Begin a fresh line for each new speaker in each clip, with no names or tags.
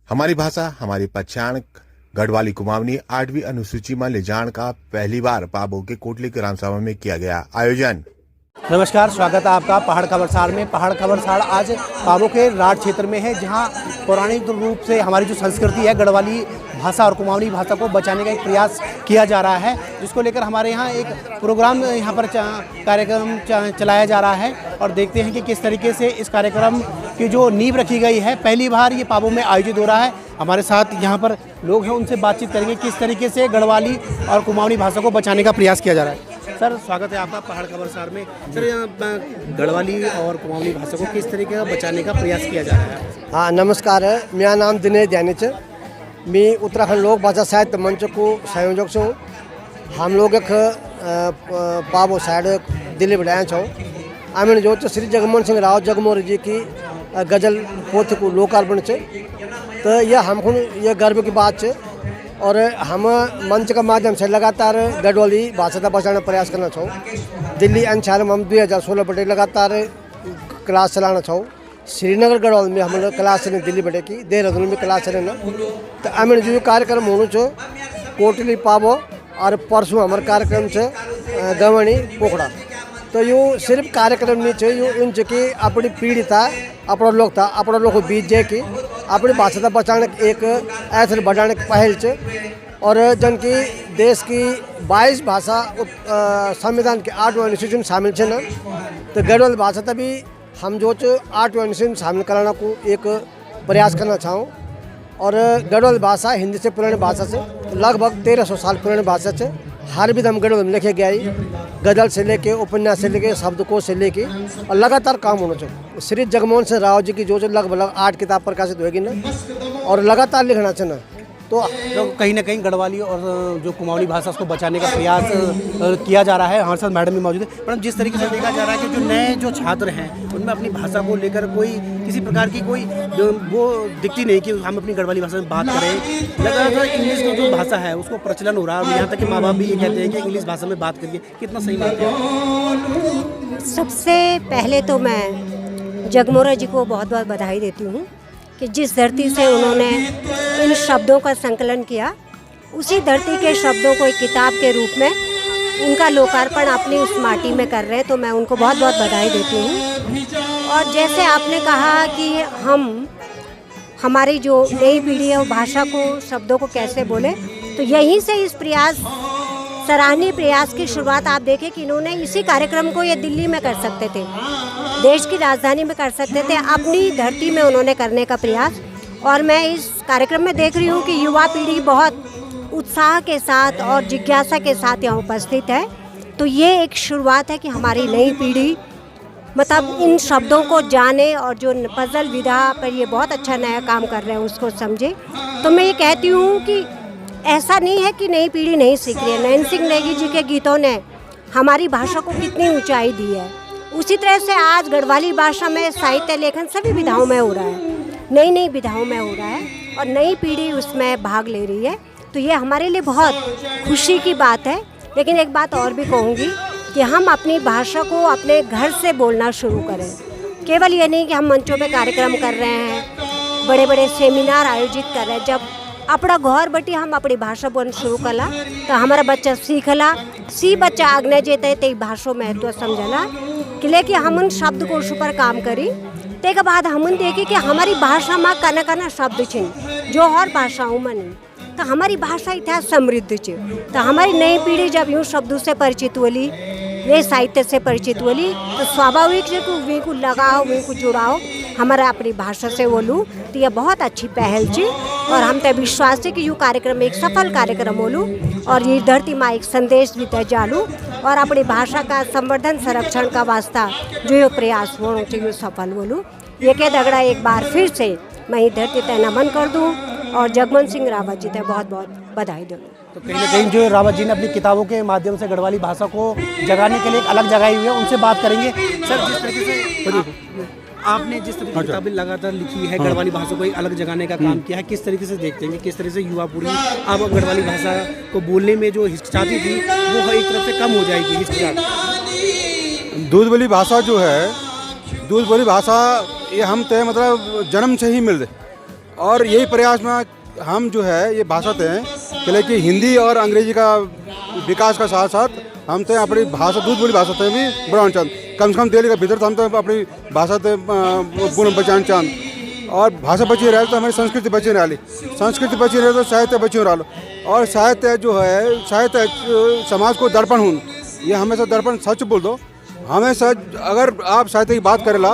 हमारी भाषा हमारी पहचान गढ़वाली कुमावनी 8वीं अनुसूची में ले जाने का पहली बार पाबो के कोटली ग्राम सभा में किया गया आयोजन।
नमस्कार, स्वागत है आपका पहाड़ खबरसार में। पहाड़ खबरसार आज पाबो के राठ क्षेत्र में है, जहां पौराणिक रूप से हमारी जो संस्कृति है गढ़वाली भाषा और कुमावनी भाषा को बचाने का एक प्रयास किया जा रहा है, जिसको लेकर हमारे यहाँ एक प्रोग्राम यहाँ पर कार्यक्रम चलाया जा रहा है। और देखते हैं कि किस तरीके से इस कार्यक्रम की जो नींव रखी गई है, पहली बार ये पाबो में आयोजित हो रहा है। हमारे साथ यहाँ पर लोग हैं, उनसे बातचीत करेंगे किस तरीके से गढ़वाली और कुमावनी भाषा को बचाने का प्रयास किया जा रहा है। सर, स्वागत है आपका पहाड़ खबरसार में। सर, यहाँ गढ़वाली और कुमावनी भाषा को किस तरीके का बचाने का प्रयास किया जा रहा है?
हाँ, नमस्कार। मेरा नाम दिनेश ध्यानिच। मैं उत्तराखंड लोक भाषा साहित्य मंच को संयोजक छूँ। हम लोग एक पाबो साइड दिल्ली बढ़ाया छूँ। आमिर जो श्री जगमोहन सिंह राव जगमोहन जी की गजल पोथ को लोकार्पण है, तो यह हमको ये गर्व की बात है। और हम मंच का माध्यम से लगातार गढ़वाली भाषा का बचाने प्रयास करना चाहूँ। दिल्ली अंशाल में हम 2016 बटे लगातार क्लास चलाना चाहूँ। श्रीनगर गढ़वाल में हम लोग क्लास चलें, दिल्ली बटे की देहरादून में क्लास चलें ना। तो हमें जो कार्यक्रम होना छो कोटली पाबो और परसों हमारे कार्यक्रम से गवणी पोखड़ा। तो यो सिर्फ कार्यक्रम नहीं चाहिए, यो इन कि अपनी पीढ़ी था, अपना लोग था, अपना लोग को बीच जाए कि अपनी भाषा का बचाने एक ऐसे बढ़ाने की पहल से। और जन की देश की 22 भाषा संविधान के 8वें अनुसूची में शामिल है ना, तो गढ़वाली भाषा तभी हम जो 8वें अनुसूची में शामिल कराना को एक प्रयास करना चाहूँ। और गढ़वाली भाषा हिंदी से पुरानी भाषा से लगभग 1300 साल पुरानी भाषा से हर विधम गढ़वाल में लिखे गया है। गजल से लेके उपन्यास से लेके शब्दकोश से लेके और लगातार काम होना चाहिए। श्री जगमोहन सिंह राव जी की जो लगभग 8 किताब प्रकाशित होगी ना, और लगातार लिखना चाहिए। तो
कहीं ना कहीं गढ़वाली और जो कुमावनी भाषा उसको बचाने का प्रयास किया जा रहा है। हमारे साथ मैडम भी मौजूद है। मैडम, जिस तरीके से देखा जा रहा है कि जो नए जो छात्र हैं उनमें अपनी भाषा को लेकर कोई किसी प्रकार की कोई वो दिखती नहीं कि हम अपनी गढ़वाली भाषा में बात करें। लगातार इंग्लिश की जो भाषा है उसको प्रचलन हो रहा है, और यहाँ तक कि माँ बाप भी ये कहते हैं कि इंग्लिश भाषा में बात करिए। कितना सही बात है?
सबसे पहले तो मैं जगमोहन जी को बहुत बहुत बधाई देती हूँ कि जिस धरती से उन्होंने इन शब्दों का संकलन किया, उसी धरती के शब्दों को एक किताब के रूप में उनका लोकार्पण अपनी उस माटी में कर रहे हैं, तो मैं उनको बहुत बहुत बधाई देती हूँ। और जैसे आपने कहा कि हमारी जो नई पीढ़ी है वो भाषा को, शब्दों को कैसे बोले, तो यहीं से इस प्रयास, सराहनीय प्रयास की शुरुआत आप देखें कि इन्होंने इसी कार्यक्रम को ये दिल्ली में कर सकते थे, देश की राजधानी में कर सकते थे, अपनी धरती में उन्होंने करने का प्रयास। और मैं इस कार्यक्रम में देख रही हूँ कि युवा पीढ़ी बहुत उत्साह के साथ और जिज्ञासा के साथ यहाँ उपस्थित है। तो ये एक शुरुआत है कि हमारी नई पीढ़ी मतलब इन शब्दों को जाने और जो पजल विधा पर ये बहुत अच्छा नया काम कर रहे हैं उसको समझे। तो मैं ये कहती हूँ कि ऐसा नहीं है कि नई पीढ़ी नहीं सीख रही है। नैन सिंह नेगी जी के गीतों ने हमारी भाषा को कितनी ऊंचाई दी है, उसी तरह से आज गढ़वाली भाषा में साहित्य लेखन सभी विधाओं में हो रहा है, नई नई विधाओं में हो रहा है, और नई पीढ़ी उसमें भाग ले रही है। तो ये हमारे लिए बहुत खुशी की बात है। लेकिन एक बात और भी कहूँगी कि हम अपनी भाषा को अपने घर से बोलना शुरू करें। केवल ये नहीं कि हम मंचों पे कार्यक्रम कर रहे हैं, बड़े बड़े सेमिनार आयोजित कर रहे हैं। जब अपना घर बटी हम अपनी भाषा बोलना शुरू कला तो हमारा बच्चा सीखला, सी बच्चा आग्ने जेते ते भाषा महत्व समझला कि लेके हम उन शब्दकोश पर काम करी। तेके बाद हम देखे कि हमारी भाषा में कना कना शब्द छिन जो और भाषाओं में नहीं, तो हमारी भाषा इतना समृद्ध छे। तो हमारी नई पीढ़ी जब यूँ शब्दों से परिचित होली, ये साहित्य से परिचित होली, तो स्वाभाविक है कि वे को लगाओ, वे को जुड़ाओ हमारा अपनी भाषा से बोलूँ। तो यह बहुत अच्छी पहल थी, और हम तो विश्वास है कि यू कार्यक्रम एक सफल कार्यक्रम होलू, और ये धरती माँ एक संदेश भी तय जालू, और अपनी भाषा का संवर्धन संरक्षण का वास्ता जो ये प्रयास होना चाहिए सफल बोलूँ। ये कह दगड़ा एक बार फिर से मैं ये धरती तय नमन कर दूँ और जगमोहन सिंह रावत जी तय बहुत बहुत बधाई दूँ।
तो कहीं ना कहीं जो रावत जी ने अपनी किताबों के माध्यम से गढ़वाली भाषा को जगाने के लिए एक अलग जगाई हुई है, उनसे बात करेंगे। सर, जिस तरीके से आपने जिस तरीके की किताबें लगातार लिखी है, गढ़वाली भाषा को एक अलग जगाने का काम किया है, किस तरीके से देखते हैं, किस तरह से युवा पीढ़ी अब गढ़वाली भाषा को बोलने में जो हिचकिचाती थी वो एक तरफ से कम हो जाएगी हिचकिचाहट?
दूध बोली भाषा जो है, दूध बोली भाषा ये हम तय मतलब जन्म से ही मिल रहे। और यही प्रयास में हम जो है ये भाषा हैं कि लेकिन हिंदी और अंग्रेजी का विकास का साथ साथ हम तो अपनी भाषा दूध बोली भाषा ते भी बढ़ाना चाहते कम से कम दिल्ली के भीतर हम तो अपनी भाषा ते बचाना चाहते और भाषा बची रहे तो हमारी संस्कृति बची रही संस्कृति बची रहे तो साहित्य बची रहा और साहित्य जो है साहित्य समाज को दर्पण हूँ ये हमेशा दर्पण सच बोल दो हमेशा अगर आप साहित्य की बात करेला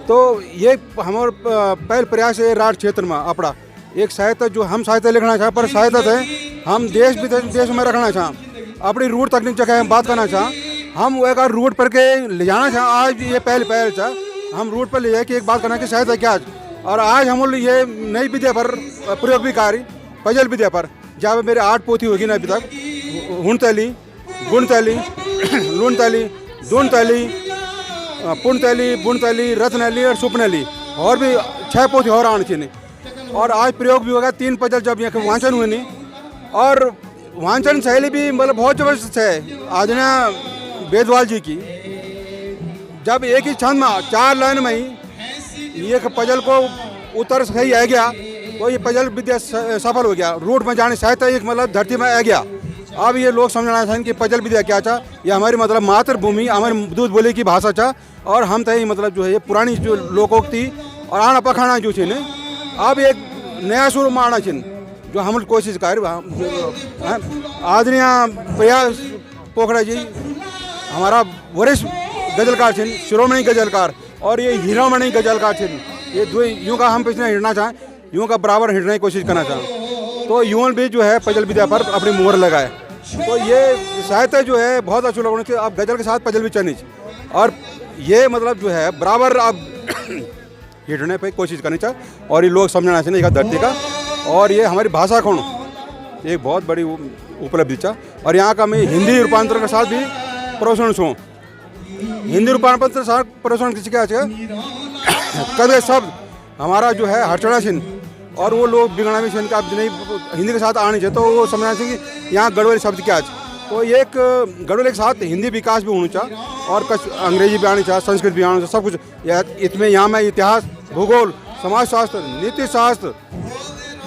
तो ये हमारे पहले प्रयास है राज क्षेत्र में अपना एक साहित्य जो हम साहित्य लिखना चाहें पर साहित्य है हम देश विदेश देश में रखना चाहें अपनी रूट तकनीक जगह हम बात करना चाहें हम वो एक रूट पर के ले जाना चाहें आज ये पहल चाहे हम रूट पर ले जाए कि एक बात करना कि साहित्य क्या और आज हम ये नई विद्या पर प्रयोग भी कार्य पजल विद्या पर जहाँ मेरे 8 पोथी होगी ना अभी तक हुणतैली गुणतैली लूणतैली दूनतैली पुणतैली बुणतैली रत्नैली और सुपनैली और भी 6 पोथी और आने चाहिए और आज प्रयोग भी होगा 3 पजल जब यहाँ वांचन हुए नहीं और वांचन शैली भी मतलब बहुत जबरदस्त है आजना बेदवाल जी की जब एक ही छंद में 4 लाइन में ही एक पजल को उत्तर सही आ गया तो ये पजल विद्या सफल हो गया रूट में जाने साहित्य एक मतलब धरती में आ गया अब ये लोग समझना चाहिए कि पजल विद्या क्या था ये हमारी मतलब मातृभूमि हमारी दूध बोली की भाषा था और हम तो मतलब जो है ये पुरानी जो लोकोक्ति और आना पखाना जो है अब एक नया स्वरूप में आना चाहिए जो हम कोशिश कर आदरणीय प्रयास पोखरा जी हमारा वरिष्ठ गजलकार थे शिरोमणि गजलकार और ये हीरामणि गजलकार थे ये दो यूँ का हम पिछले हिड़ना चाहें यूँ का बराबर हिड़ने की कोशिश करना चाहें तो यूँ भी जो है पजल विद्या पर अपनी मोहर लगाए तो ये साहित्य जो है बहुत अच्छा लगना चाहिए अब गजल के साथ पजल भी चलनी चाहिए और ये मतलब जो है बराबर अब हिड़ने पर कोशिश करनी चाहिए और ये लोग समझना चाहिए एक धरती का और ये हमारी भाषा कौन एक बहुत बड़ी उपलब्धि था और यहाँ का मैं हिंदी रूपांतरण के साथ भी प्रोत्साहन छूँ हिंदी रूपांतरण साथ प्रोत्साहन किसी क्या कभी शब्द हमारा जो है हटड़ा छिन और वो लोग बिगड़ा भी छिन का नहीं हिंदी के साथ आने चाहिए तो वो समझना चाहिए कि यहाँ गढ़वाली शब्द क्या है तो एक गढ़वाली के साथ हिंदी विकास भी होना चाहिए और कुछ अंग्रेजी भी आनी चाहिए संस्कृत भी आना चाहिए सब कुछ इसमें यहाँ में इतिहास भूगोल समाजशास्त्र नीति शास्त्र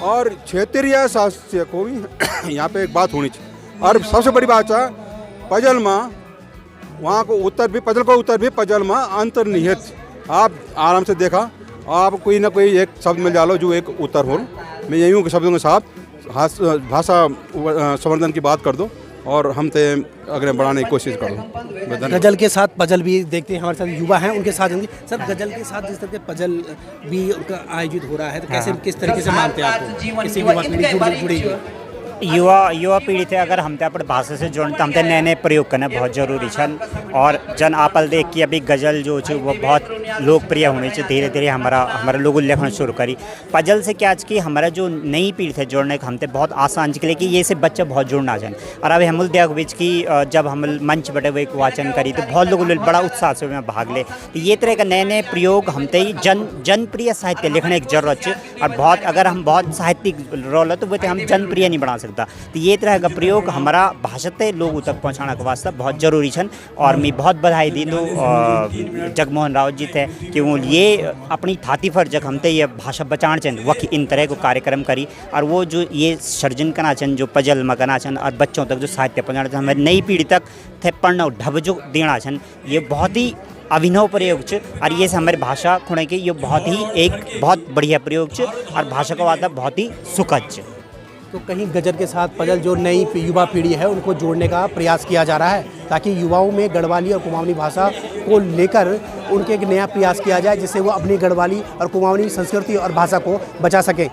और क्षेत्रीय शास्त्र को भी यहाँ पे एक बात होनी चाहिए और सबसे बड़ी बात है पजल में वहाँ को उत्तर भी पजल को उत्तर भी पजल में अंतर्निहित आप आराम से देखा आप कोई ना कोई एक शब्द मिल जालो जो एक उत्तर हो मैं यही के शब्दों के साथ भाषा संवर्धन की बात कर दो और हम ते अगर बढ़ाने की कोशिश करो
गजल के साथ पजल भी देखते हैं हमारे साथ युवा हैं उनके साथ सर गजल के साथ जिस तरह के पजल भी उनका आयोजित हो रहा है तो कैसे किस तरीके से मानते हैं आपको इससे युवा पीढ़ी जुड़ी
युवा पीढ़ी थे अगर हम अपने भाषा से जुड़े तो हम नए नए प्रयोग करना बहुत जरूरी छन और जन आपल देख कि अभी गजल जो वो बहुत लोकप्रिय होने से धीरे धीरे हमारा लोग लिखना शुरू करी पजल से क्या कि हमारा जो नई पीढ़ी थे जोड़ने का हमते बहुत आसान के लिए कि ये से बच्चे बहुत जुड़ना चाहें और अभी हम देख बीच की जब हम मंच बटे हुए वाचन करी तो बहुत लोग बड़ा उत्साह से में भाग ले तो ये तरह का नए नए प्रयोग हमते जनप्रिय साहित्य लिखने की जरूरत है और बहुत अगर हम बहुत साहित्यिक रोल है तो वो हम जनप्रिय नहीं बना सकते तो ये तरह का प्रयोग हमारा भाषा ते लोगों तक पहुँचाने के वास्ते बहुत जरूरी छन और मैं बहुत बधाई दी दूँ जगमोहन राउत जी थे कि वो ये अपनी थाती पर जग हमते ये भाषा बचाना चाहिए वक्त इन तरह को कार्यक्रम करी और वो जो ये सर्जन करना चाहिए जो पजल में करना चाहिए और बच्चों तक जो साहित्य पहुँचाना चाहिए हमारी नई पीढ़ी तक थे पढ़ना ढब जो देना चाहिए ये बहुत ही अभिनव प्रयोग है और ये हमारी भाषा खुणे के ये बहुत ही एक बहुत बढ़िया प्रयोग है और भाषा का वादा बहुत ही सुखद है
तो कहीं गजल के साथ पजल जो नई युवा पीढ़ी है उनको जोड़ने का प्रयास किया जा रहा है ताकि युवाओं में गढ़वाली और कुमाऊनी भाषा को लेकर उनके एक नया प्रयास किया जाए जिससे वो अपनी गढ़वाली और कुमाऊनी संस्कृति और भाषा को बचा सकें।